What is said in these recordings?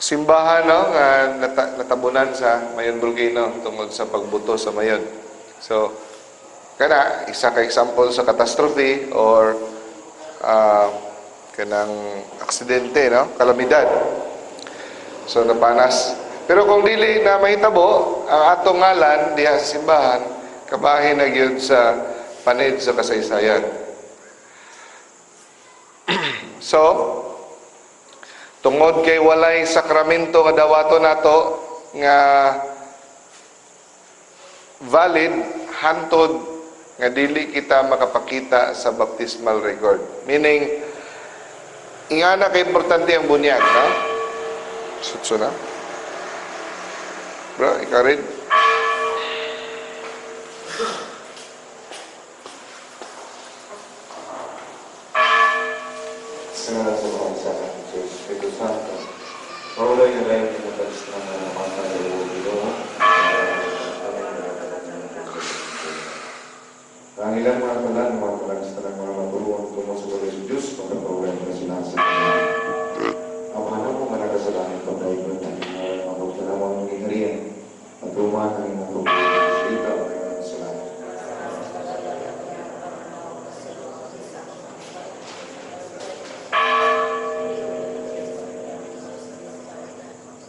simbahan no nga natabunan sa Mayon Volcano tungod sa pagbuto sa Mayon. So kana isa ka example sa catastrophe or kanang aksidente no, kalamidad. So napanas. Pero kung dili na mahitabo ang atong ngalan diha sa simbahan, kabahin na gyud sa panid sa kasaysayan. So tungod kay walay sakramento nga dawaton nato nga valid hantod nga dili kita makapakita sa baptismal record. Meaning ingana kay importante ang bunyag, no? Sutso na. Bro, ikaw rin. Salamat sa mga sa Diyos, Espiritu Santo. Maulay na lang yung matalis na naman na lalo. Ang ilang mga kalan, mga kalagis na mga matulungan tungo sa Diyos Diyos, pagkapaulay na sinasa. Ang hanap mo managasalangin pagdaibon na mabukta mo ang ingariyan at rumahan ang inyong problema. Salita o kayong salamat.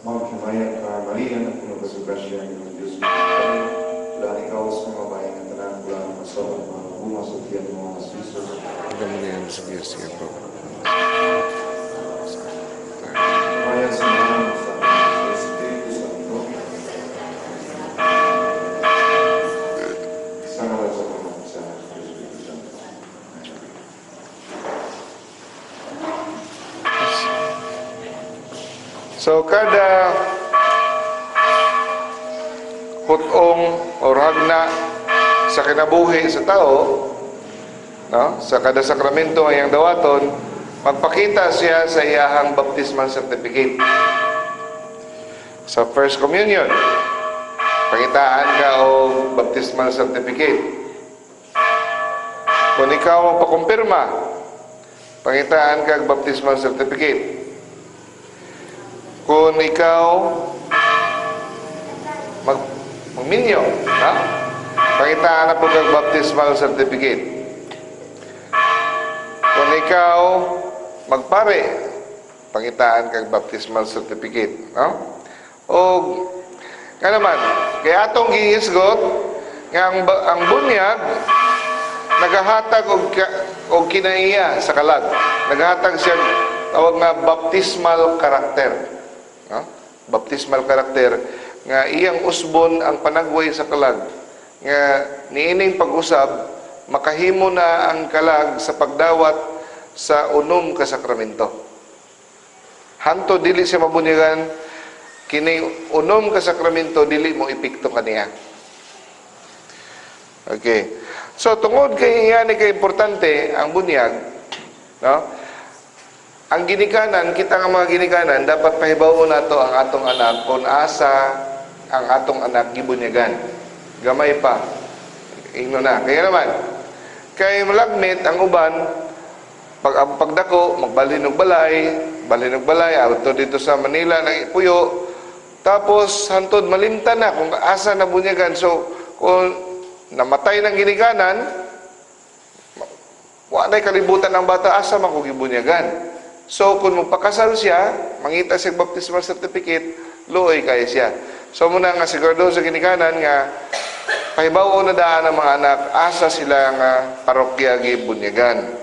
Maghimayan ka, Maria, na puno ka sa grasya ng Diyos. Wala ikaw sa mga bayan ng tanan, wala ang masawa, mga bumas at yan mga Jesus. Kemudian sige po. Himayan sa mga sa Espiritu Santo. Salamat sa mga sa Espiritu Santo. So kada hutong o hagna sa kinabuhi sa tao, no, sa kada sakramento ngayang dawaton, magpakita siya sa iyahang baptismal certificate. Sa First Communion, pakitaan ka o baptismal certificate. Kung ikaw ang pakumpirma, pakitaan ka ang baptismal certificate. Kung ikaw magminyo, ha? Pakitaan na po kag baptismal certificate. Kung ikaw magpare, pakitaan kag baptismal certificate, no? O nga naman, kaya atong gihisgot nga ang bunyag nagahatag og kinaiya sa kalag. Nagahatag siya tawag nga baptismal karakter. No? Baptismal karakter nga iyang usbon ang panagway sa kalag nga niining pag-usab makahimo na ang kalag sa pagdawat sa unom ka sakramento. Hanto dili siya mabunyagan kini unom ka sakramento dili mo ipikto kaniya. Okay. So tungod kay iyan kay importante ang bunyag, no? Ang ginikanan, kita nga mga ginikanan, dapat pahibaon nato ang atong anak kung asa ang atong anak gibunyagan. Gamay pa. Ingno na. Kaya naman, kay malagmit ang uban, pagdako, magbalinog balay, auto dito sa Manila, puyo, tapos hantod malimtan na kung asa na bunyagan. So, kung namatay ng ginikanan, wala kalibutan ng bata, asa makugibunyagan. So, kung magpakasal siya, mangita siya baptismal certificate, luoy kaya siya. So, muna nga sigurado sa ginikanan nga, pahibaw na daan ng mga anak, asa sila nga parokya gibunyagan.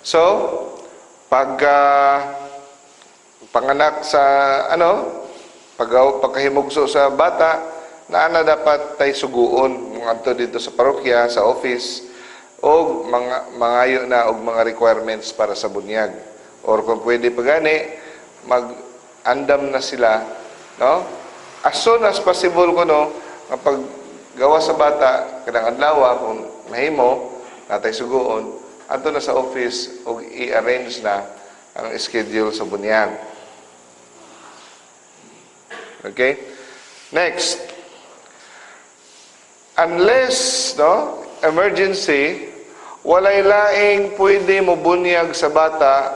So, pag panganak sa, pagkahimugso sa bata, na dapat tay suguon, mga dito sa parokya, sa office, o mangayo na og mga requirements para sa bunyag. Or kung pwede pa gani, mag-andam na sila, no? As soon as possible ko, no, kapag gawa sa bata, kadang adlaw kung mahimo, natay suguon, ato na sa office og i-arrange na ang schedule sa bunyag. Okay? Next. Unless, no, emergency, walay laing pwede mo bunyag sa bata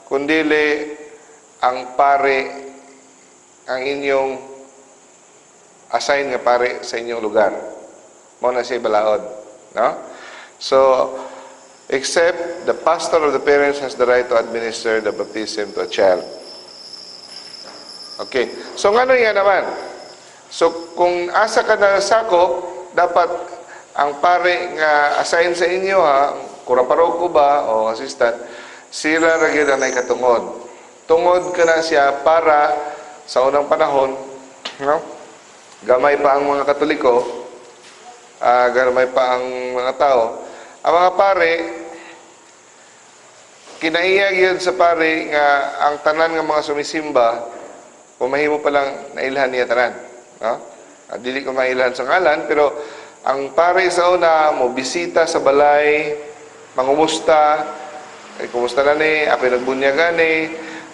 kundili ang pare, ang inyong assign nga pare sa inyong lugar. Mao na siya balaod, no? So, except the pastor of the parents has the right to administer the baptism to a child. Okay. So, ngano yan naman? So, kung asa ka na sakop, dapat ang pare nga assign sa inyo, ha, kuraparoko ba o assistant, sila ra gyud ang katungod. Tungod ka na siya para sa unang panahon, no? Gamay pa ang mga Katoliko, gamay pa ang mga tao. Ang mga pare, kinaiya gyud sa pare nga ang tanan nga mga sumisimba, kung mahimo pa lang nailhan niya tanan, no? Dili ko mailhan sa ngalan, pero ang pare sa una mo bisita sa balay, mangumusta, kumusta na ni, ako'y nagbunyagan ni,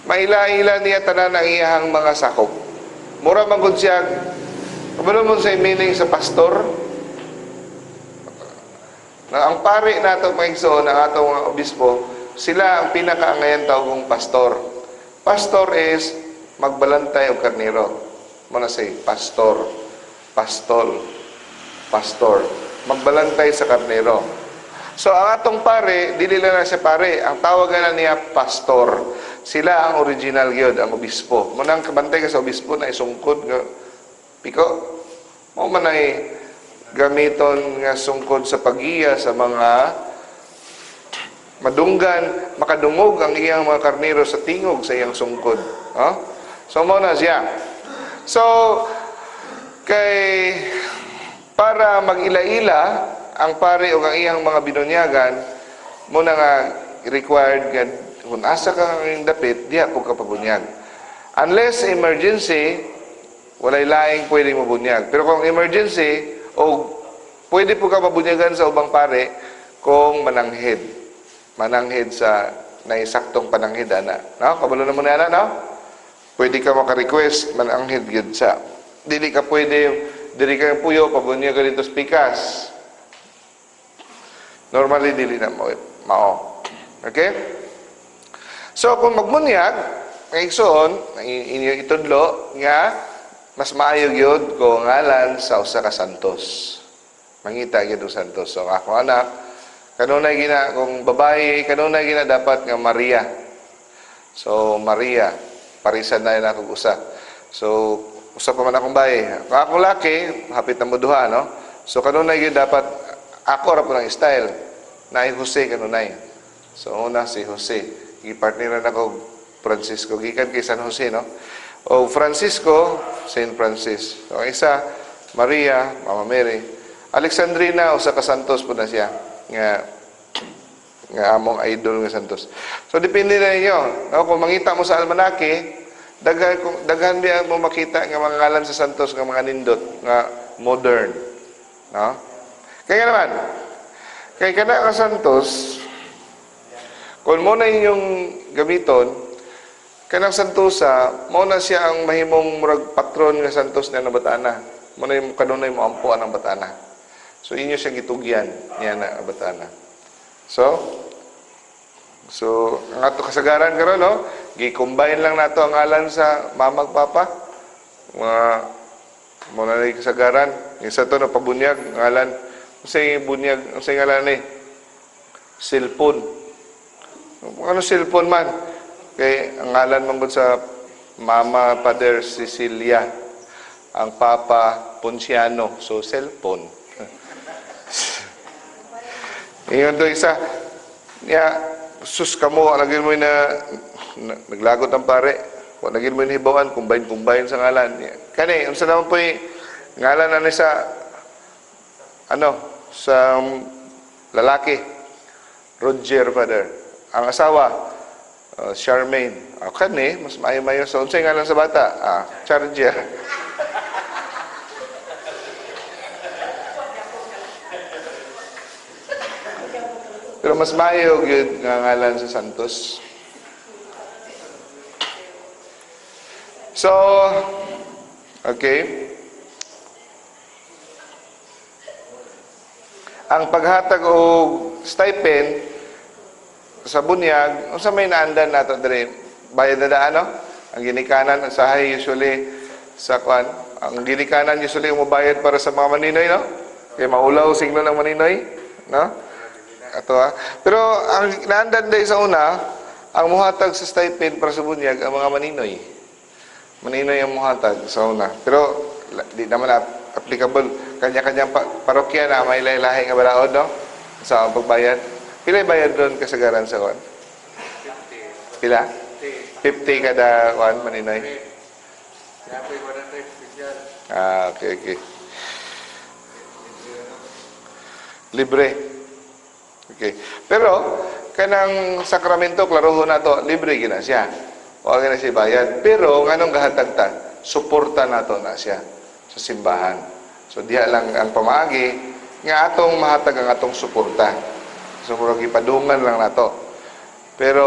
maila-ila niya tanan ang iyahang mga sakop. Mura man gud siya, kabalo mo sa meaning sa pastor, na ang pare nato mga igsoon, ang atong mga obispo, sila ang pinakaangayan tawagong pastor. Pastor is magbalantay og karnero. Muna say pastor, pastol, pastor, magbalantay sa karnero. So ang atong pare, dili lang na siya pare, ang tawagan na niya pastor. Sila ang original gyud, ang obispo. Munang kabantay ka sa obispo na isungkod nga piko. Mo man ay gamiton nga sungkod sa pagiya sa mga madunggan, makadungog ang iyang mga karnero sa tingog sa iyang sungkod. So mo na siya. So kay para mag-ila-ila ang pare o ang iyang mga binunyagan, muna nga required nga kung asa ka ng dapit, diha po ka pabunyag. Unless emergency, walay laing pwede mabunyag. Pero kung emergency, o pwede po ka mabunyagan sa ubang pare kung mananghid. Mananghid sa naisaktong pananghid, ana. No? Kabalo naman na, no? Pwede ka maka-request, mananghid yun sa. Dili ka yung puyo, pabunyagan dito sa pikas. Normally, dili na mao. Okay? So, kung magbunyag, ang igsoon, inyo itudlo, nga, mas maayo yun kung ngalan sa usa ka santos. Mangita yun santos. So, ako anak, kanunay gina, kung babae, kanunay gina dapat nga Maria. So, Maria, parisan na yun akong usa. So, usa pa man akong bae. Kung akong laki, hapit na muduha, no? So, kanunay gina dapat, ako ra po ng style, na Jose kanunay. So, una si Jose. Ipartneran ako Francisco. Gikan kay San Jose, no? O Francisco, Saint Francis. So, ang isa, Maria, Mama Mary. Alexandrina, usa ka santos po na siya. Nga among idol nga santos. So, depende na ninyo. No? Kung mangita mo sa almanake, daghan biya mo makita nga mga ngalan sa santos nga mga nindot, nga modern. No? Kaya naman, kay kana ka santos, kung mo na inyong gamiton, kanang santosa, mo na siya ang mahimong murag patron nga santos na batana. Mo na yung kanunay mo ampuan ng batana. So, inyo siya gitugyan niya na batana. So, ang ato kasagaran karon, no? Gi-combine lang nato ang ngalan sa mamag papa. Mo na yung kasagaran. Isa to na pabunyag, ngalan. Usay bunyag, usay ngalan ni cellphone. Ano cellphone man? Kay ang ngalan mong sa Mama Pader Cecilia, ang Papa Ponciano, so cellphone. Iyon to isa. Sus kamo, naging mo na naglagot ang pare. Naging mo hibawan, combine sa ngalan. Kani, unsa naman po ngalan na sa sa lalaki, Roger Father. Ang asawa, Charmaine. Kani, mas maayo-mayo sa unsay ngalan sa bata. Charger. Pero mas maayo yun nga ngalan sa Santos. So, okay. Ang paghatag o stipend, sa bunyag, unsa may naandan nato diri? Bayad na daan, no? Ang ginikanan, ang sahay usually sa kwan, ang ginikanan usually umabayad para sa mga maninoy, no? Kaya maulaw signo ng maninoy, no? Ato ha. Pero ang naandan dahil sa una, ang muhatag sa stipend para sa bunyag, ang mga maninoy. Maninoy ang muhatag sa una. Pero di naman applicable. Kanya-kanyang parokya na may lahi-lahi nga balaod, no? Sa pagbayad. Pila bayad doon kasagaran sa kwan? Pila? 50 kada kwan, maninoy. Ah, okay. Libre. Okay. Pero, kanang sakramento, klaroho na to, libre gina siya. Huwag na siya bayad. Pero, nganong gahatag ta? Suporta na to na siya sa simbahan. So, diha lang ang pamaagi, nga atong mahatag ang atong suporta. So, murag ipadungan lang na to. Pero,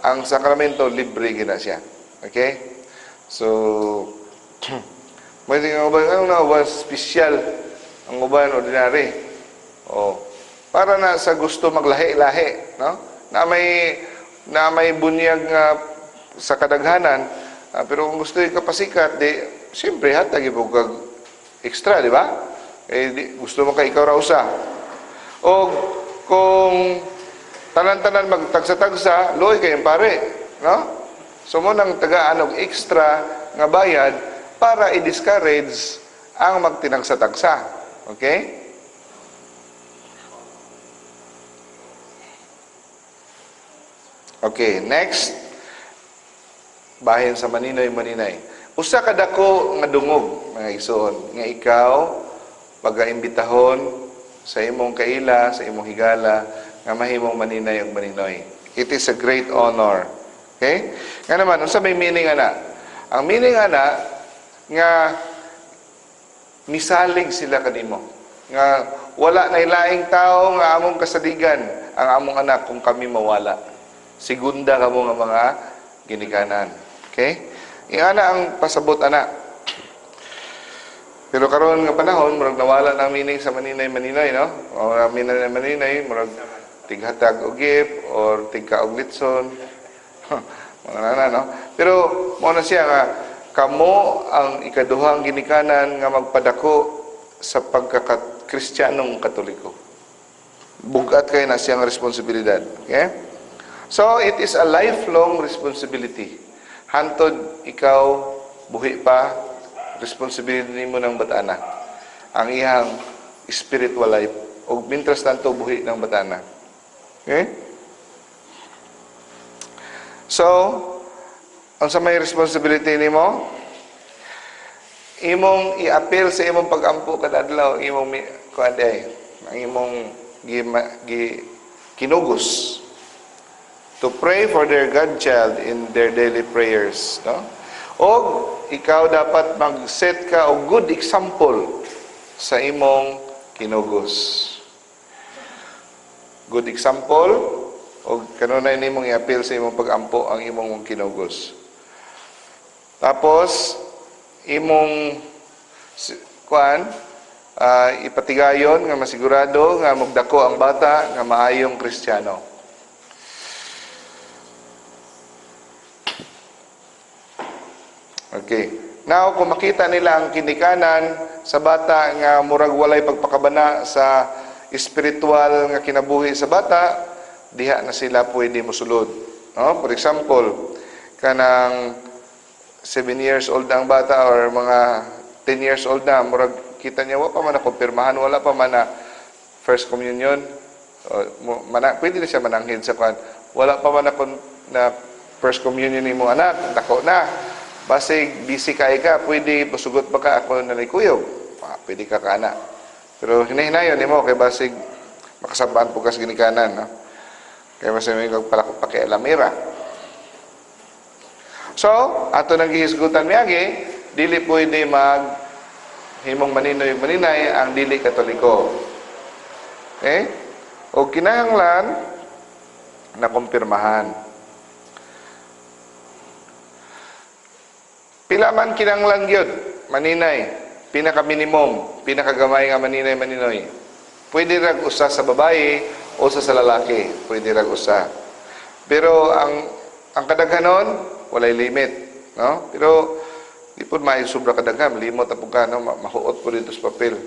ang sakramento, libre gina siya. Okay? So, may tingnan uban, anong na uban? Special. Ang uban, ordinary. O, para na sa gusto maglahi-lahi, no? Na may bunyag nga sa kadaghanan, pero kung gusto yung kapasikat, di, siyempre, hatag yung kag extra, di ba? Gusto mo ka ikaw raw usa. O, kung tanan-tanan magtagsa-tagsa, luoy kayong pare, no? So, mo nang taga-anog extra nga bayad para i-discourage ang magtinagsa-tagsa. Okay? Okay, next. Bahin sa maninoy-maninay. Usa ka dako nga dungog, mga igsoon, nga ikaw pag-aimbitahon sa imong kaila, sa imong higala, nga mahimong maninay ug maninoy. It is a great honor. Okay? Nga naman, unsa may meaning ana? Ang meaning ana nga misalig sila kanimo. Nga wala na ilaing tao nga among kasadigan ang among anak kung kami mawala. Segunda ka mo nga mga ginikanan. Okay? Ingana ang pasabot ana. Pero karon nga panahon, murag nawala na meaning sa maninay-maninay, no? O maninay-maninay, murag tighatag og gift or tigka og litson. Mga nana, no? Pero mo na siya nga kamo ang ikaduhang ginikanan nga magpadako sa pagkaka-Kristiyanong Katoliko. Bugat kay na siyang responsibilidad. Okay? So, it is a lifelong responsibility. Hantod ikaw, buhi pa, responsibility mo ng batana. Ang iyang spiritual life. O mintras tanto buhi ng batana. Okay? So, ang sa may responsibility ni mo, imong i-appeal sa imong pag-ampo kadadlaw, imong kuanday, ang imong kinugos. To pray for their godchild in their daily prayers, no? O ikaw dapat mag-set ka og good example sa imong kinugos. Good example o kanunay nimong i-appeal sa imong pag-ampo ang imong kinugos. Tapos imong ipatigayon nga masigurado nga magdako ang bata nga maayong Kristiyano. Okay. Now, kung makita nila ang kinikanan sa bata nga murag walay pagpakabana sa espiritual nga kinabuhi sa bata, diha na sila pwede mosulod. No? For example, kanang 7 years old ang bata or mga 10 years old na, murag kita niya, wala pa man na kumpirmahan, wala pa man na first communion, pwede na siya mananghid sa kwan. Wala pa man na first communion ni mo anak, dako na. Basig, busy ka, pwede, pasugot ba ka ako nalikuyog? Pwede ka kana. Pero hinahinayon ni mo, kay basig, makasabaan po kas ginikanan, no? Kaya basig may pakialamira. So, ato nang gihisgutan miyagi, dili pwede himong maninoy-maninay ang dili katoliko. Okay? O kinahanglan na kumpirmahan. Pila man kinanglan gyud maninay, pinaka-minimum, pinakagamay nga maninay-maninoy. Pwede rag usa sa babae o sa lalaki, pwede rag usa. Pero ang kadaghanon walay limit, no? Pero di po maisubra kadaghan, limot apog ka, no? Mahuot po dito sa papel.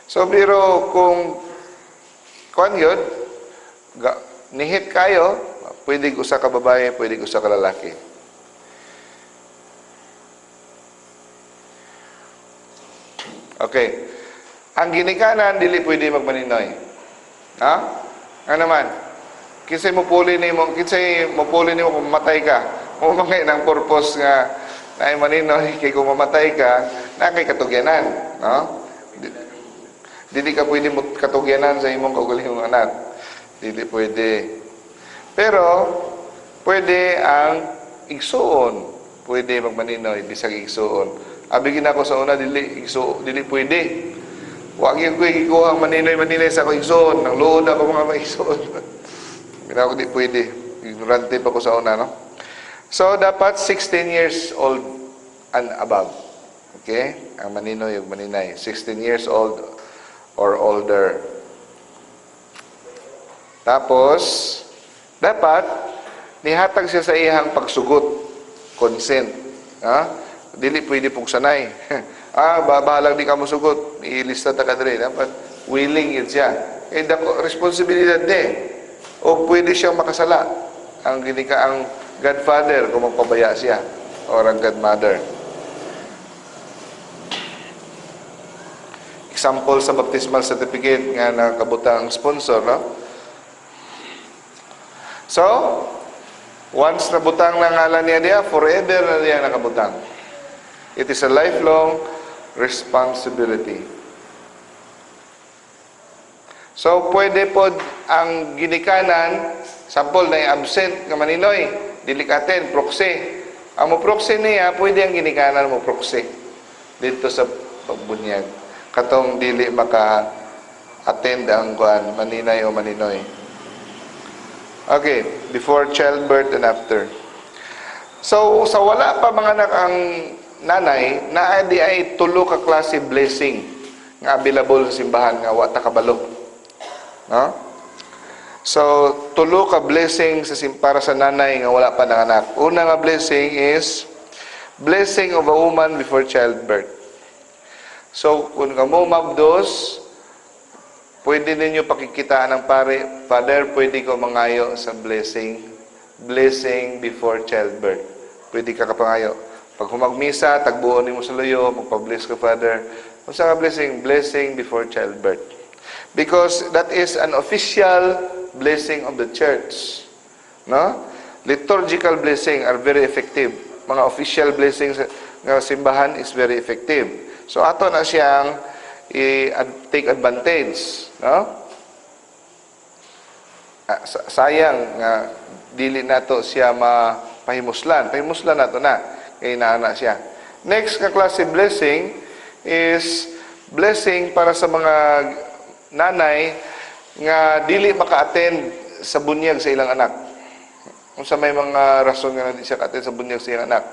So pero kung kuan yun, nihit kayo, pwede usa ka babae, pwede usa ka lalaki. Okay. Ang ginikanan dili pwede magmaninoy. Ha? Ano naman? Kinsay mo puli nimo kung mamatay ka. Mo mangay nang purpose nga na maninoy kay kung mamatay ka, na kay katugyanan, no? Dili ka pwede mo katugyanan sa imong kaugalingong anak. Dili pwede. Pero pwede ang igsuon. Pwede magmaninoy bisag igsuon. Abi gina ko sa una dili pwede. Wa gyud ko ikuha ang maninoy sa akong igsoon, nang luod ako mga maigsoon. Gina ko di pwede. Ignorante pa ko sa una, no? So dapat 16 years old and above. Okay? Ang maninoy ug maninay, 16 years old or older. Tapos dapat nihatag siya sa iyang pagsugot, consent. Ha? Dili pwede pong sanay. Bahalang di ka mo sugot, ilista ta ka diri. Dapat willing yun siya. Eh, responsibilidad de. O pwede siyang makasala. Ang godfather kung magpabaya siya. Or ang godmother. Example sa baptismal certificate nga nakabutang sponsor, no? So, once nabutang na ngalan niya diya, forever na diya nakabutang. It is a lifelong responsibility. So, pwede po ang ginikanan, sample na absent nga maninoy, dilikaten, proxy. Ang mo proxy niya, pwede ang ginikanan mo proxy dito sa pagbunyag. Katong dili maka-attend ang kuan, maninay o maninoy. Okay, before childbirth and after. So, sa wala pa mga anak ang nanay, na ay tulo ka klase blessing nga available sa simbahan nga wata kabalo. No? So, tulo ka blessing para sa nanay nga wala pa nanganak. Una nga blessing is blessing of a woman before childbirth. So, kung kamo mabdos, pwede ninyo pakikitaan ng pare, Father, pwede ko mangayo sa blessing before childbirth. Pwede ka kapangayo. Pag humagmisa, tagbuon mo sa luyo, magpa-bless ka, Father. Kung sa blessing before childbirth. Because that is an official blessing of the church. No? Liturgical blessing are very effective. Mga official blessings ng simbahan is very effective. So, ato na siyang take advantage. No? Sayang nga dili nato siya mapahimuslan. Pahimuslan nato na. Kaya inaana siya. Next na klase blessing is blessing para sa mga nanay nga dili maka-attend sa bunyag sa ilang anak. Kung sa may mga rason nga hindi siya ka-attend sa bunyag sa ilang anak,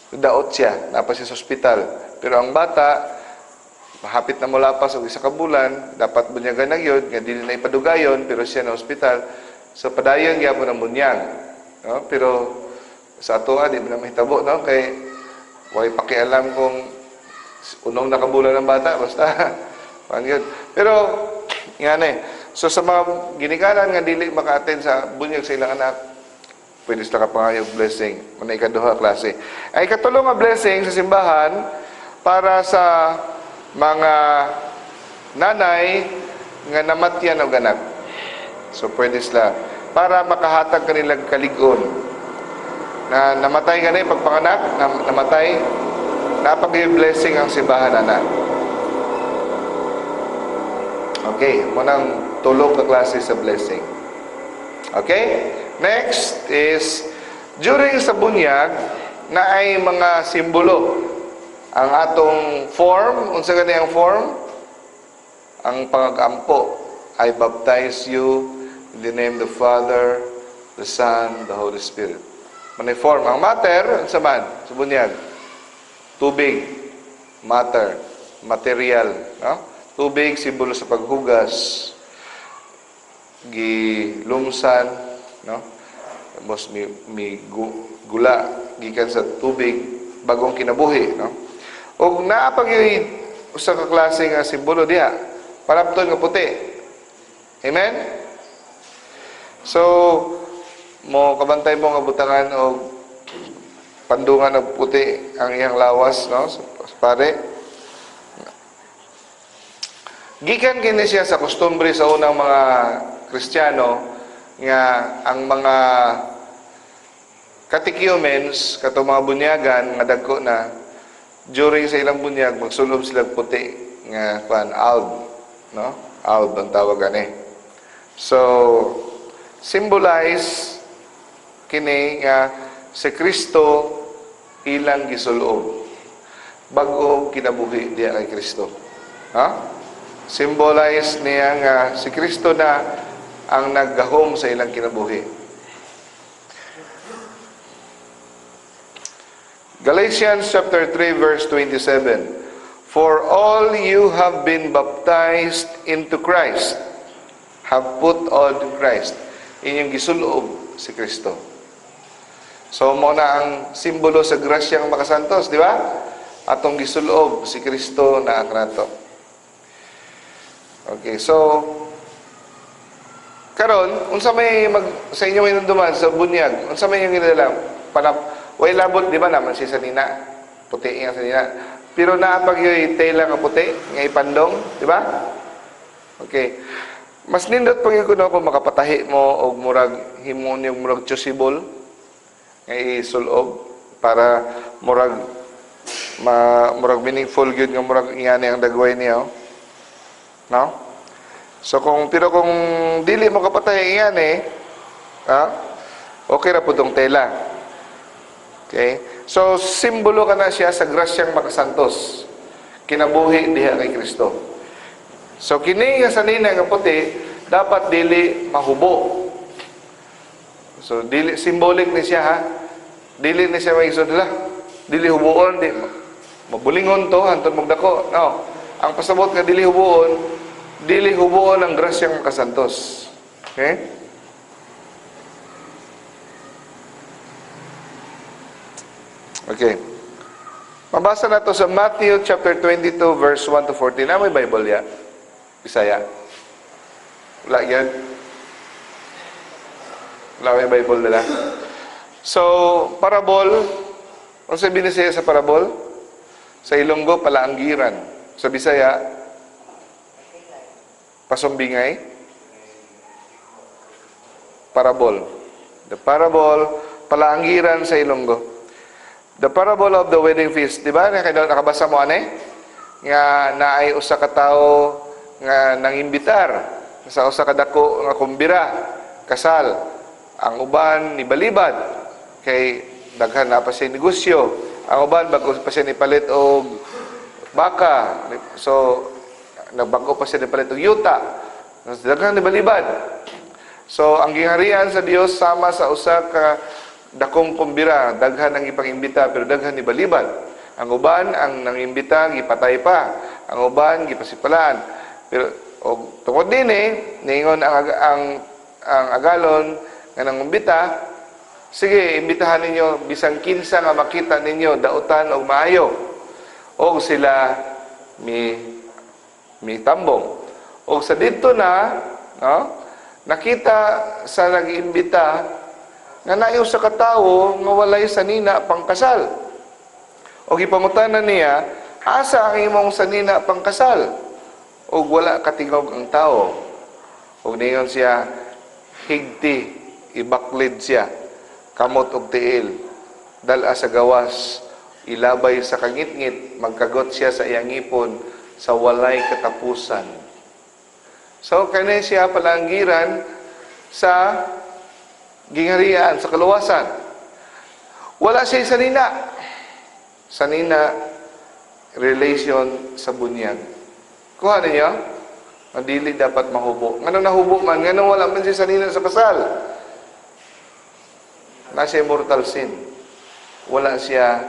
daot siya, napa siya sa ospital. Pero ang bata, mahapit na mulapas o isa ka bulan, dapat bunyagan na yun, nga dili na ipadugayon, pero siya na ospital. So padayon gyapon ang bunyag. No? Pero sa atoa, di ba na mahitabo, no? Kay way pakialam kung unong nakabulan ng bata, basta yun. Pero yan so sa mga ginikanan nga dili maka-attend sa bunyag sa ilang anak, pwede sila kapangayog blessing. Muna ikaduha klase. Ay katulong nga blessing sa simbahan para sa mga nanay nga namatyan og anak. So pwede sila para makahatag kanilang kaligon. Na namatay ganay pagpanganak, namatay, napag-blessing ang simbahan anak. Okay, munang tulog ka klase sa blessing. Okay? Next is, during sa bunyag, na ay mga simbolo. Ang atong form, unsa gani ang form? Ang pangagampo, I baptize you in the name of the Father, the Son, the Holy Spirit. Manay form. Ang matter, unsa man? Sa bunyag. Tubig. Matter. Material. No? Tubig, simbolo sa paghugas. Gilumsan. No? Mos gula gikan sa tubig bagong kinabuhi, no? Og naa pag usa ka klase nga simbolo diha, palapton nga puti. Amen. So mo kabantay mo nga butangan og pandungan og puti ang iyang lawas, no? So, pare, gikan kini siya sa kostumbre sa unang mga Kristiyano nga ang mga catechumens katong mga bunyagan nga dagko na during sa ilang bunyag magsulob sila puti nga alb, no? Alb ang tawag ani. So symbolize kini nga si Kristo ilang gisulob bag-o kinabuhi diya kay Kristo. Ha? Symbolize niya nga si Kristo na ang naggahom sa ilang kinabuhi. Galatians chapter 3 verse 27. For all you have been baptized into Christ, have put on Christ. Inyong gisulob si Kristo. So mo na ang simbolo sa grasyang makasantos, di ba? Atong gisulob si Kristo na akrato. Okay, so karon unsa may sa inyo hinumduman sa bunyag, unsa may yung ginadala way labot, di ba naman si sanina puti nga sanina, pero naapag yung tela nga puti nga ipandong, di ba? Okay, mas nindot pag yung kuno kung makapatahi mo og murag himon yung murag chusibol nga isulob para murag murag meaningful gyud nga murag ingani ang dagway niya, no? So kung dili mo kapatay ingani, okay ra pud tong tela. Okay? So, simbolo ka na siya sa grasyang makasantos. Kinabuhi diha kay Kristo. So, kini nga sanina nga puti, dapat dili mahubo. So, dili, symbolic ni siya, ha? Dili ni siya maisod, dili hubuon, mabulingon to, hantod magdako. No. Ang pasabot nga dili hubuon ang grasyang makasantos. Okay? Okay. Mabasa na to sa Matthew chapter 22 verse 1 to 14. May Bible ya? Bisaya. Wala yan? Wala may Bible nila. So, parabol. Ano sa binisaya sa parabol? Sa Ilonggo, palaanggiran. Sa Bisaya, pasumbingay. Parabol. The parable, palaanggiran sa Ilonggo. The parable of the wedding feast, di ba? Nakabasa mo ane? Nga naay usa ka tawo nga nangimbitar sa usa ka dako nga kumbira, kasal. Ang uban ni balibad kay daghan na pa siya negosyo. Ang uban bago pa siya nipalit og baka. So nagbago pa siya nipalit og yuta. Daghan ni balibad. So ang gingharian sa Dios sama sa usa ka dakong kumbira, daghan ang ipangimbita pero daghan ni balibad. Ang uban ang nangimbita gipatay pa, ang uban gipasipalaan. Pero og tungod dinhi ningon ang agalon nga nangumbita, sige imbitahan ninyo bisan kinsa nga makita ninyo dautan og maayo. Og sila mi tambong. Og sa didto na, no? Nakita sa nag-imbita nga naayo sa katawo nga walay sanina pangkasal. O gipamutanan niya, asa ang imong sanina pangkasal? O wala katingog ang tao. O ningon siya, higti, ibaklid siya, kamot og tiil, dala sa gawas, ilabay sa kangit-ngit, magkagot siya sa iyang ipon, sa walay katapusan. So, kanya siya palanggiran sa gingharian, sa kaluwasan. Wala siya sanina. Sanina, relation sa bunyag. Kuha ninyo? Ang dili dapat mahubo. Ngano nahubo man? Ngano wala man siya sanina sa kasal? Nasa mortal sin. Wala siya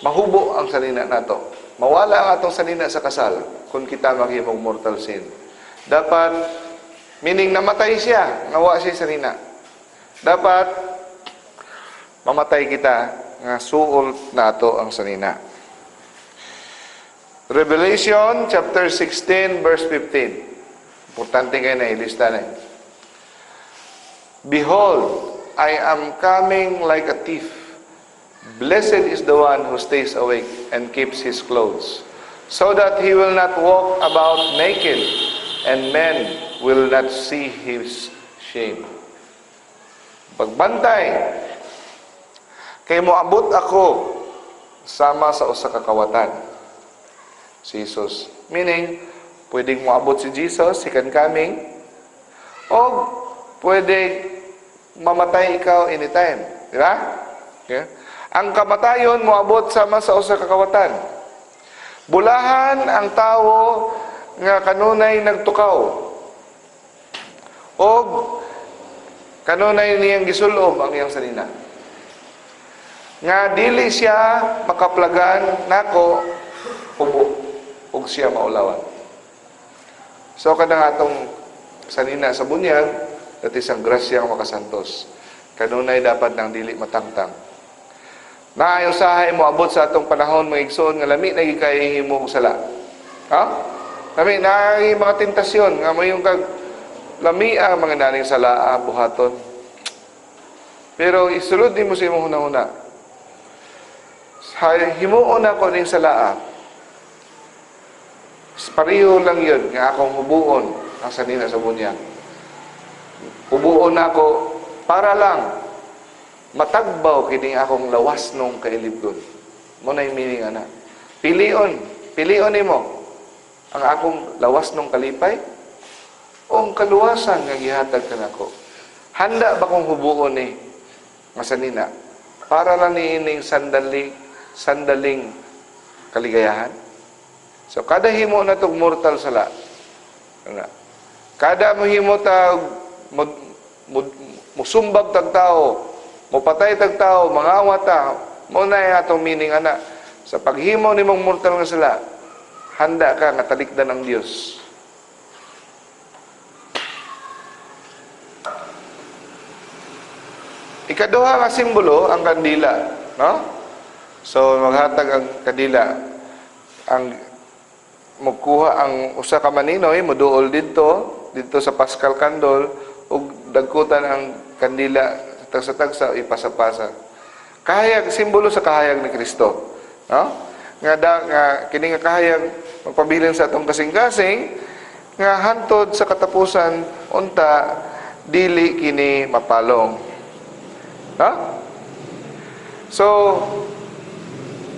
mahubo ang sanina nato. Mawala ang atong sanina sa kasal kung kita maghimog mortal sin. Dapat, meaning namatay siya, nawa siya sanina. dapat mamatay kita nga suol nato ang sanina. Revelation chapter 16 verse 15. Importante kayo na ilista na. Behold, I am coming like a thief. Blessed is the one who stays awake and keeps his clothes, so that he will not walk about naked, and men will not see his shame. Pagbantay, kay moabot ako sama sa usa ka kawatan. Si Jesus. Meaning, pwedeng moabot si Jesus, second coming, o pwede mamatay ikaw anytime. Di ba? Okay. Ang kamatayon moabot sama sa usa ka kawatan. Bulahan ang tawo nga kanunay nagtukaw. O kanunay niyang gisulob ang iyang sanina. Nga dili siya makaplagan nako ubo ug siya maulawan. So kadang atong sanina sa bunyag dati sang grasyang makasantos. Kanunay dapat nang dili matangtang. Naayo sahay mo abot sa atong panahon mga igsoon nga lami na gikay himo og sala. Ha? Lami na mga tentasyon nga mayong kag lami ang mga naning sala buhaton. Pero isulod nimo sa imong hunahuna. Himuon ako ning salaa. Pareho lang yun nga akong hubuon ang sanina sa bunyag. Hubuon ako para lang matagbaw kini akong lawas nung kailibgon. Mo na yung meaning ana. Pilion nimo ang akong lawas nung kalipay o ang kaluwasan nga gihatag kanako. Handa ba kong hubuon ni nga sanina para lang niining sandaling kaligayahan? So kada himo na tog mortal sala. Kada mohimo ta musumbag tag tao, mupatay tag tao, mangawat ta, mo na atong meaning ana. Sa paghimo nimong mortal nga sala, handa ka nga talikdan ang Dios. Ikaduha nga simbolo ang kandila, no? So maghatag ang kandila, ang magkuha ang usa ka maninoy moduol dito sa Paschal Candle ug dagkutan ang kandila sa tagsa ipasa-pasa. Kahayag simbolo sa kahayag ni Kristo, no? Nga kini nga kahayag magpabilin sa atong kasing-kasing nga hantod sa katapusan unta dili kini mapalong. No? So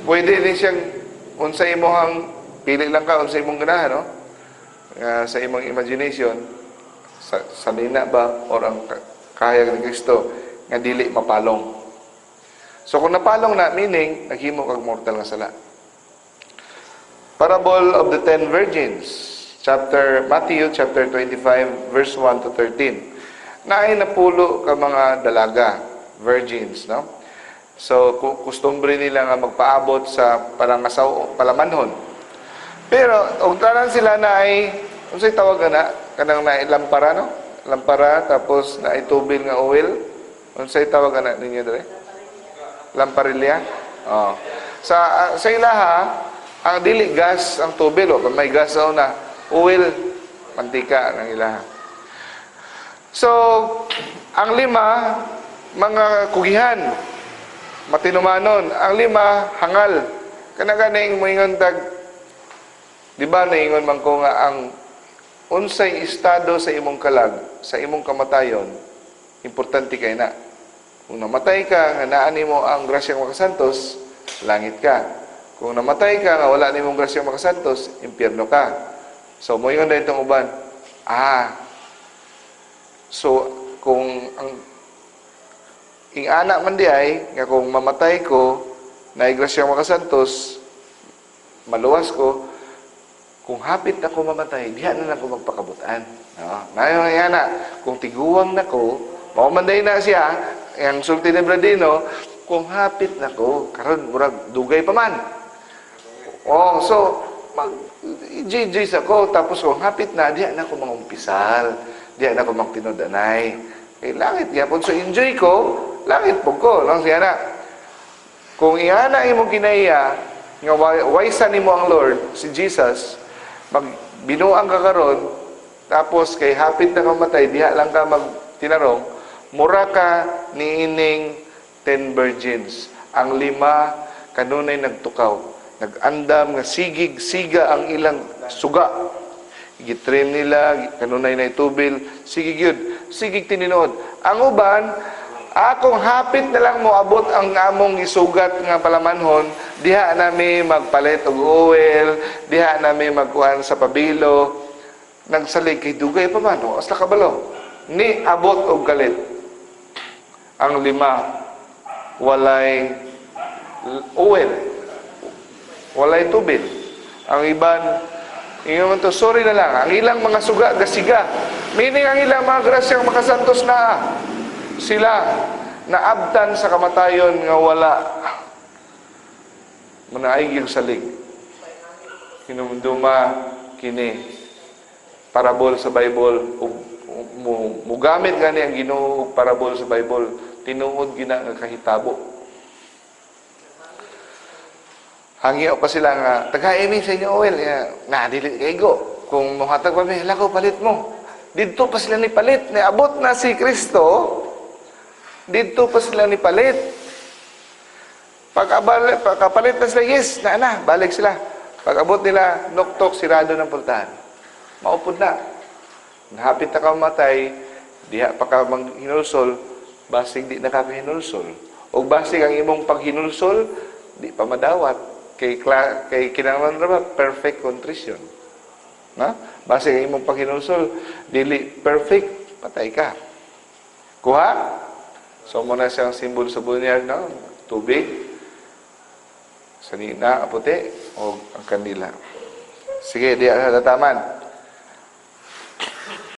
pwede din siyang unsay imong pili lang ka sa imong ganahan, no? Sa imong imagination, sa lina ba or ang kahayag ni Kristo nga dili mapalong. So kung napalong na, meaning naghimo kag mortal nga sala. Parable of the 10 Virgins, Matthew chapter 25 verse 1 to 13. Naay napulo ka mga dalaga, virgins, no? So kustombre nila nga magpaabot sa palangasaw, palamanhon. Pero og tanan sila na ay unsay tawag na kanang na lampara, no? Lampara tapos na itubil nga oil. Unsay tawag na ninyo dire? Lamparilya. Oh. Sa ilaha ang dili gas ang tubil, o may gas na oil, mantika ng ilaha. So ang lima mga kugihan matinumanon, ang lima hangal. Kana ganing moingon tag di ba naingon man ko nga ang unsay estado sa imong kalag, sa imong kamatayon, importante kay na. Kung namatay ka, nga naan nimo ang grasyang makasantos, langit ka. Kung namatay ka, nga wala nimong grasyang makasantos, impyerno ka. So, moingon na itong uban, so, kung ang anak man di ay, nga kung mamatay ko, na grasyang makasantos, maluwas ko, kung hapit ako mamatay, diha na lang ko magpakabutan. No? Ngayon na, kung tiguwang na ko, maumanday na siya, ang sulti ni Bradino, kung hapit na ko, karon murag dugay pa man. So, mag-jijis ako, tapos kung hapit na, diha na ko mangumpisal, diha na ko magtinodanay. Kay langit gyapon so enjoy ko, langit po ko, no siya na. Kung iana imo kinaiya nga waysa nimo ang Lord, si Jesus, binuang ka karon, tapos kay hapit na kamatay, diha lang ka magtinarong, mura ka niining 10 virgins. Ang 5 kanunay nagtukaw, nagandam nga sigig siga ang ilang suga. Gitrim nila, kanunay na itubil, sigig yun, sigig tininod. Ang uban, akong hapit na lang mo abot ang among isugat nga palamanhon, diha nami magpalit og oil, diha nami magkuhan sa pabilo, nagsalig kay dugay pa man, o asla kabalo. Ni abot og galit. Ang 5, walay oil, walay tubil. Ang iban, ingon to, sorry na lang, ang ilang mga suga, gasiga. Meaning ang ilang mga grasyang makasantos na sila naabtan sa kamatayon nga wala manaayig salig. Kinumduma kini parabol sa Bible mugamit gani ang Ginoo parabol sa Bible tinuod gina nga kahitabo. Hangyo pa sila nga taga-imi sa inyo oil na dili kaygo kung mohatag pa mi lako palit mo. Didto pa sila ni palit ni abot na si Kristo. Dito pa sila ni palit. Pagkapalit na sila, yes, balik sila. Pag abot nila, nuktok, sirado ng pultahan. Maupod na. Nahapit na ka matay, diha pa ka manghinulsol, basig di na ka hinulsol. O basig ang imong paghinulsol, di pa madawat. Kay kinanglan na perfect contrition. Na? Basig ang imong paghinulsol, dili perfect, patay ka. Kuha? So, muna siyang simbol sa bunyag, no? Tubig, sanina, puti, o ang kandila. Sige, di tataman.